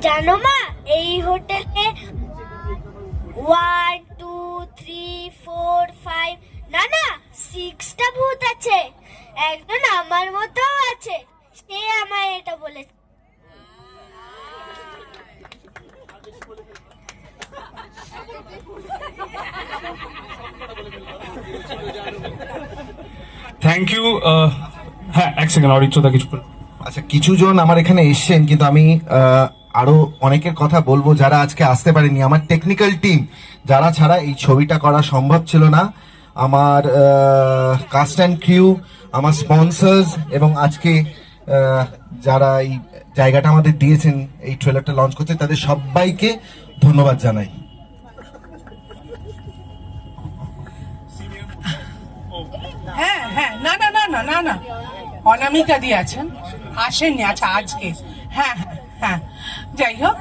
জানো মা, এই হোটেলে 1 2 3 4 5 না 6টা ভূত আছে। একজন আমার মতো আছে, সে আমায় এটা বলেছে। Thank you. হ্যাঁ, এক সেকেন্ড, অরিত্রদা কিছু বলুন। আচ্ছা, কিছু জন আমার এখানে এসছেন, কিন্তু আমি আরো অনেকের কথা বলবো যারা আজকে আসতে পারেনি। আমার টেকনিক্যাল টিম যারা ছাড়া এই ছবিটা করা সম্ভব ছিল না। আমার কাস্ট অ্যান্ড ক্রিউ, আমার স্পন্সর্স, এবং আজকে যারা এই জায়গাটা আমাদের দিয়েছেন এই ট্রেলারটা লঞ্চ করতে, তাদের সবাইকে ধন্যবাদ জানাই। হ্যাঁ হ্যাঁ, না না না না না না, অনামিকা দি আছেন, আসেননি। আচ্ছা, আজকে হ্যাঁ হ্যাঁ হ্যাঁ, যাই হোক